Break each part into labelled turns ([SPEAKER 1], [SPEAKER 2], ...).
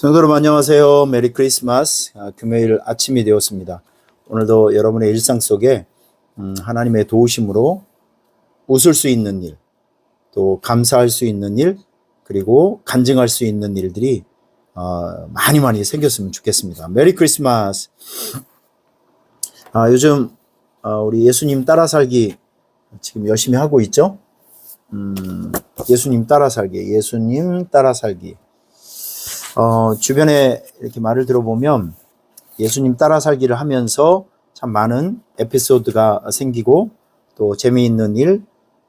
[SPEAKER 1] 성도 여러분 안녕하세요. 메리 크리스마스. 금요일 아침이 되었습니다. 오늘도 여러분의 일상 속에 하나님의 도우심으로 웃을 수 있는 일, 또 감사할 수 있는 일, 그리고 간증할 수 있는 일들이 많이 생겼으면 좋겠습니다. 메리 크리스마스. 요즘 우리 예수님 따라 살기 지금 열심히 하고 있죠? 예수님 따라 살기. 주변에 이렇게 말을 들어보면 예수님 따라 살기를 하면서 참 많은 에피소드가 생기고 또 재미있는 일,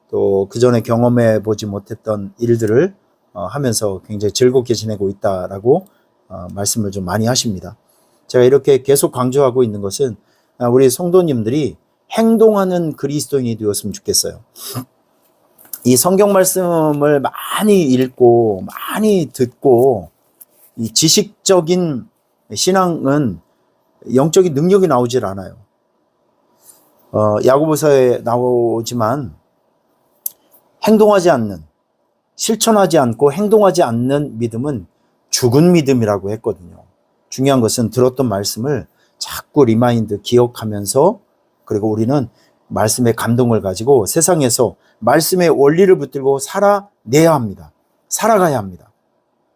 [SPEAKER 1] 또 그전에 경험해 보지 못했던 일들을 하면서 굉장히 즐겁게 지내고 있다라고 말씀을 좀 많이 하십니다. 제가 이렇게 계속 강조하고 있는 것은 우리 성도님들이 행동하는 그리스도인이 되었으면 좋겠어요. 이 성경 말씀을 많이 읽고 많이 듣고 이 지식적인 신앙은 영적인 능력이 나오질 않아요. 야고보서에 나오지만 실천하지 않고 행동하지 않는 믿음은 죽은 믿음이라고 했거든요. 중요한 것은 들었던 말씀을 자꾸 리마인드 기억하면서, 그리고 우리는 말씀의 감동을 가지고 세상에서 말씀의 원리를 붙들고 살아가야 합니다.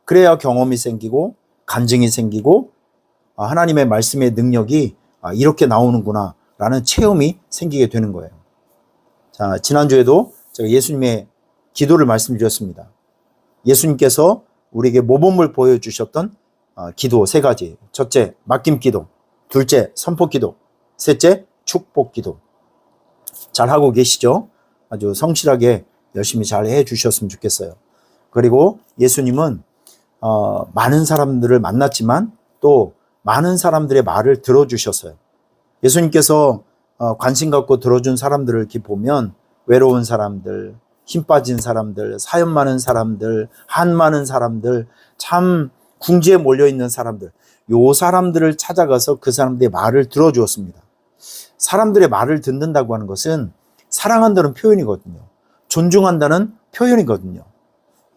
[SPEAKER 1] 그래야 경험이 생기고 간증이 생기고 하나님의 말씀의 능력이 이렇게 나오는구나 라는 체험이 생기게 되는 거예요. 자, 지난주에도 제가 예수님의 기도를 말씀드렸습니다. 예수님께서 우리에게 모범을 보여주셨던 기도 3가지. 첫째, 맡김 기도. 둘째, 선포 기도. 셋째, 축복 기도. 잘 하고 계시죠? 아주 성실하게 열심히 잘 해주셨으면 좋겠어요. 그리고 예수님은 많은 사람들을 만났지만 또 많은 사람들의 말을 들어주셨어요. 예수님께서 관심 갖고 들어준 사람들을 이렇게 보면 외로운 사람들, 힘 빠진 사람들, 사연 많은 사람들, 한 많은 사람들, 참 궁지에 몰려있는 사람들, 요 사람들을 찾아가서 그 사람들의 말을 들어주었습니다. 사람들의 말을 듣는다고 하는 것은 사랑한다는 표현이거든요. 존중한다는 표현이거든요.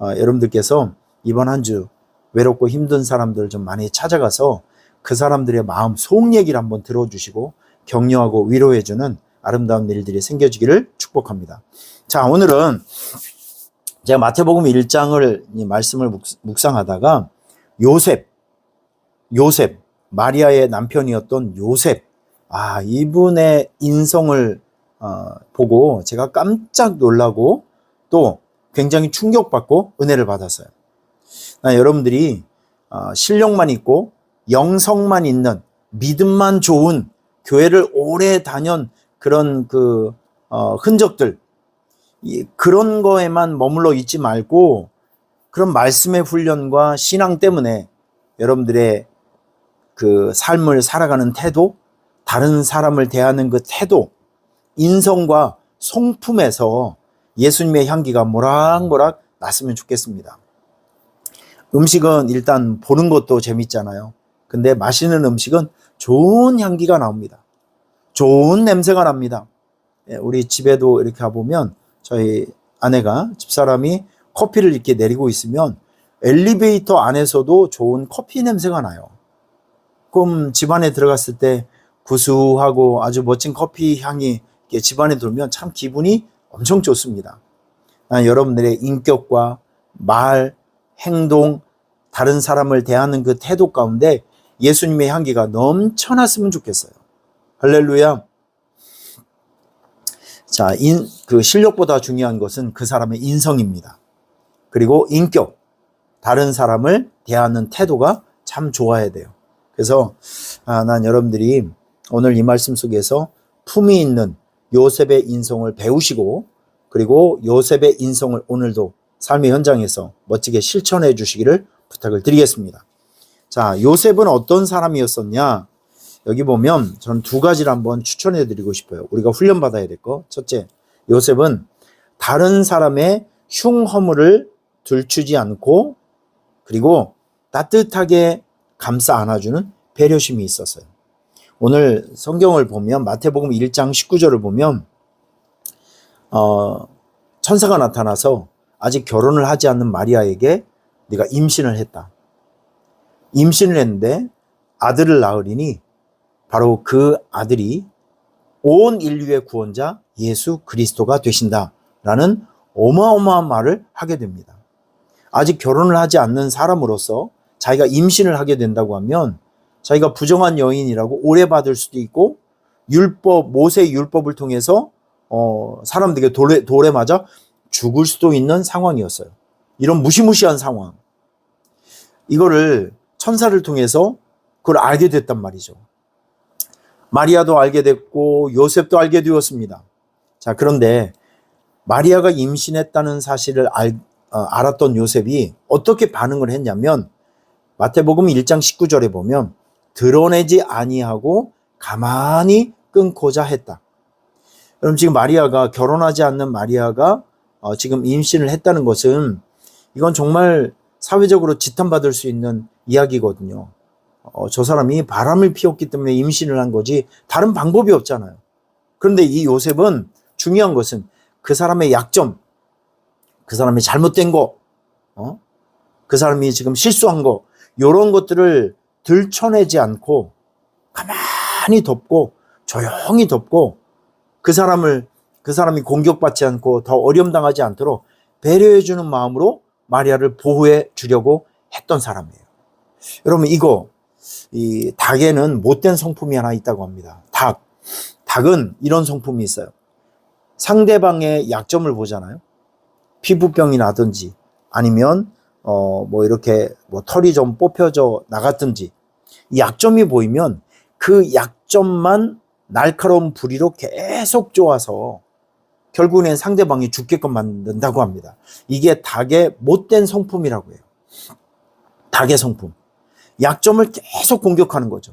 [SPEAKER 1] 여러분들께서 이번 한 주 외롭고 힘든 사람들 좀 많이 찾아가서 그 사람들의 마음 속 얘기를 한번 들어주시고 격려하고 위로해주는 아름다운 일들이 생겨지기를 축복합니다. 자, 오늘은 제가 마태복음 1장을 말씀을 묵상하다가 요셉, 마리아의 남편이었던 요셉, 이분의 인성을 보고 제가 깜짝 놀라고 또 굉장히 충격받고 은혜를 받았어요. 여러분들이 실력만 있고 영성만 있는 믿음만 좋은 교회를 오래 다녀온 그런 흔적들, 그런 거에만 머물러 있지 말고 그런 말씀의 훈련과 신앙 때문에 여러분들의 그 삶을 살아가는 태도, 다른 사람을 대하는 그 태도, 인성과 성품에서 예수님의 향기가 모락모락 났으면 좋겠습니다. 음식은 일단 보는 것도 재밌잖아요. 근데 맛있는 음식은 좋은 향기가 나옵니다. 좋은 냄새가 납니다. 우리 집에도 이렇게 가보면 저희 아내가, 집사람이 커피를 이렇게 내리고 있으면 엘리베이터 안에서도 좋은 커피 냄새가 나요. 그럼 집안에 들어갔을 때 구수하고 아주 멋진 커피 향이 집안에 돌면 참 기분이 엄청 좋습니다. 여러분들의 인격과 말, 행동, 다른 사람을 대하는 그 태도 가운데 예수님의 향기가 넘쳐났으면 좋겠어요. 할렐루야. 자, 그 실력보다 중요한 것은 그 사람의 인성입니다. 그리고 인격, 다른 사람을 대하는 태도가 참 좋아야 돼요. 그래서 난 여러분들이 오늘 이 말씀 속에서 품위 있는 요셉의 인성을 배우시고, 그리고 요셉의 인성을 오늘도 삶의 현장에서 멋지게 실천해 주시기를 부탁을 드리겠습니다. 자, 요셉은 어떤 사람이었었냐? 여기 보면 저는 2가지를 한번 추천해 드리고 싶어요. 우리가 훈련받아야 될 거. 첫째, 요셉은 다른 사람의 흉허물을 들추지 않고, 그리고 따뜻하게 감싸 안아주는 배려심이 있었어요. 오늘 성경을 보면 마태복음 1장 19절을 보면 천사가 나타나서 아직 결혼을 하지 않는 마리아에게 네가 임신을 했다. 임신을 했는데 아들을 낳으리니 바로 그 아들이 온 인류의 구원자 예수 그리스도가 되신다라는 어마어마한 말을 하게 됩니다. 아직 결혼을 하지 않는 사람으로서 자기가 임신을 하게 된다고 하면 자기가 부정한 여인이라고 오해받을 수도 있고 모세의 율법을 통해서 사람들에게 돌에 맞아 죽을 수도 있는 상황이었어요. 이런 무시무시한 상황. 이거를 천사를 통해서 그걸 알게 됐단 말이죠. 마리아도 알게 됐고 요셉도 알게 되었습니다. 자, 그런데 마리아가 임신했다는 사실을 알았던 요셉이 어떻게 반응을 했냐면 마태복음 1장 19절에 보면 드러내지 아니하고 가만히 끊고자 했다. 그럼 지금 마리아가 결혼하지 않는 마리아가 지금 임신을 했다는 것은 이건 정말 사회적으로 지탄받을 수 있는 이야기거든요. 저 사람이 바람을 피웠기 때문에 임신을 한 거지 다른 방법이 없잖아요. 그런데 이 요셉은 중요한 것은 그 사람의 약점, 그 사람이 잘못된 거, 그 사람이 지금 실수한 거, 이런 것들을 들춰내지 않고 가만히 덮고 조용히 덮고 그 사람이 공격받지 않고 더 어려움당하지 않도록 배려해주는 마음으로 마리아를 보호해 주려고 했던 사람이에요. 여러분, 이 닭에는 못된 성품이 하나 있다고 합니다. 닭은 이런 성품이 있어요. 상대방의 약점을 보잖아요. 피부병이 나든지 아니면 이렇게 털이 좀 뽑혀져 나갔든지 이 약점이 보이면 그 약점만 날카로운 부리로 계속 쪼아서 결국엔 상대방이 죽게끔 만든다고 합니다. 이게 닭의 못된 성품이라고 해요. 닭의 성품. 약점을 계속 공격하는 거죠.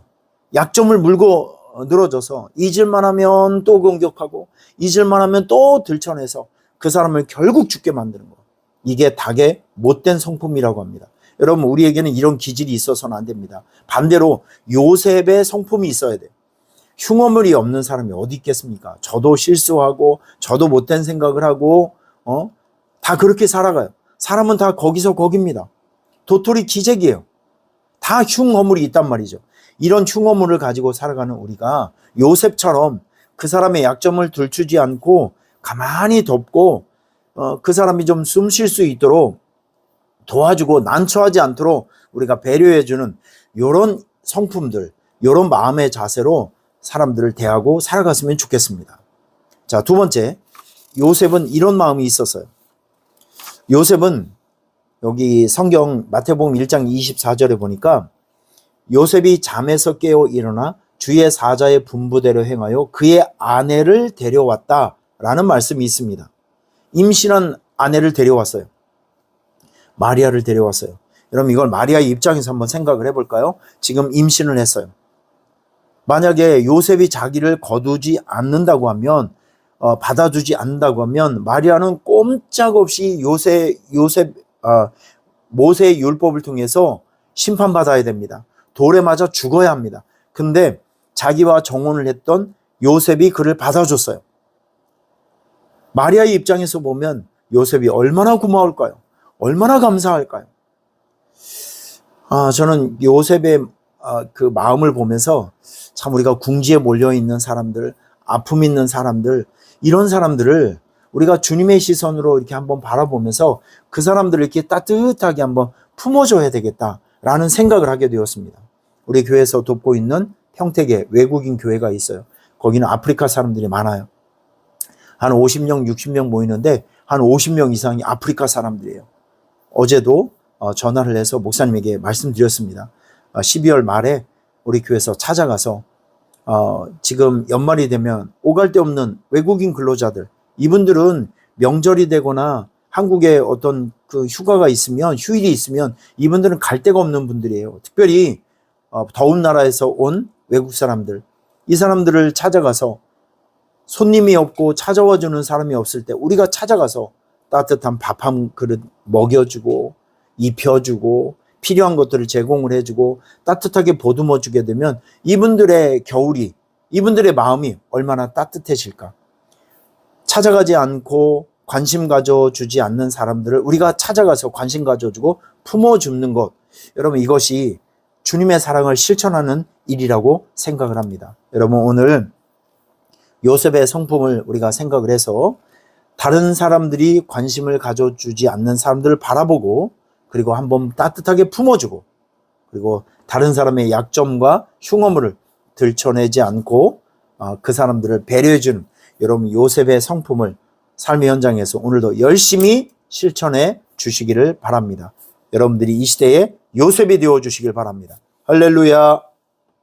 [SPEAKER 1] 약점을 물고 늘어져서 잊을만 하면 또 공격하고 잊을만 하면 또 들춰내서 그 사람을 결국 죽게 만드는 거. 이게 닭의 못된 성품이라고 합니다. 여러분, 우리에게는 이런 기질이 있어서는 안 됩니다. 반대로 요셉의 성품이 있어야 돼요. 흉어물이 없는 사람이 어디 있겠습니까? 저도 실수하고 저도 못된 생각을 하고 다 그렇게 살아가요. 사람은 다 거기서 거깁니다. 도토리 기적이에요. 다 흉어물이 있단 말이죠. 이런 흉어물을 가지고 살아가는 우리가 요셉처럼 그 사람의 약점을 들추지 않고 가만히 덮고 그 사람이 좀 숨 쉴 수 있도록 도와주고 난처하지 않도록 우리가 배려해주는 이런 성품들, 이런 마음의 자세로 사람들을 대하고 살아갔으면 좋겠습니다. 자, 두 번째, 요셉은 이런 마음이 있었어요. 요셉은 여기 성경 마태복음 1장 24절에 보니까 요셉이 잠에서 깨어 일어나 주의 사자의 분부대로 행하여 그의 아내를 데려왔다라는 말씀이 있습니다. 임신한 아내를 데려왔어요. 마리아를 데려왔어요. 여러분, 이걸 마리아의 입장에서 한번 생각을 해볼까요? 지금 임신을 했어요. 만약에 요셉이 자기를 거두지 않는다고 하면 받아주지 않는다고 하면 마리아는 꼼짝없이 모세의 율법을 통해서 심판받아야 됩니다. 돌에 맞아 죽어야 합니다. 근데 자기와 정혼을 했던 요셉이 그를 받아줬어요. 마리아의 입장에서 보면 요셉이 얼마나 고마울까요? 얼마나 감사할까요? 저는 요셉의 그 마음을 보면서 참 우리가 궁지에 몰려있는 사람들, 아픔 있는 사람들, 이런 사람들을 우리가 주님의 시선으로 이렇게 한번 바라보면서 그 사람들을 이렇게 따뜻하게 한번 품어줘야 되겠다라는 생각을 하게 되었습니다. 우리 교회에서 돕고 있는 평택에 외국인 교회가 있어요. 거기는 아프리카 사람들이 많아요. 한 50명, 60명 모이는데 한 50명 이상이 아프리카 사람들이에요. 어제도 전화를 해서 목사님에게 말씀드렸습니다. 12월 말에 우리 교회에서 찾아가서 지금 연말이 되면 오갈 데 없는 외국인 근로자들, 이분들은 명절이 되거나 한국에 어떤 그 휴가가 있으면, 휴일이 있으면 이분들은 갈 데가 없는 분들이에요. 특별히 더운 나라에서 온 외국 사람들, 이 사람들을 찾아가서 손님이 없고 찾아와 주는 사람이 없을 때 우리가 찾아가서 따뜻한 밥 한 그릇 먹여주고 입혀주고 필요한 것들을 제공을 해주고 따뜻하게 보듬어 주게 되면 이분들의 겨울이, 이분들의 마음이 얼마나 따뜻해질까. 찾아가지 않고 관심 가져주지 않는 사람들을 우리가 찾아가서 관심 가져주고 품어주는 것, 여러분, 이것이 주님의 사랑을 실천하는 일이라고 생각을 합니다. 여러분, 오늘 요셉의 성품을 우리가 생각을 해서 다른 사람들이 관심을 가져주지 않는 사람들을 바라보고, 그리고 한번 따뜻하게 품어주고, 그리고 다른 사람의 약점과 흉어물을 들춰내지 않고 그 사람들을 배려해주는 여러분 요셉의 성품을 삶의 현장에서 오늘도 열심히 실천해 주시기를 바랍니다. 여러분들이 이 시대에 요셉이 되어 주시길 바랍니다. 할렐루야.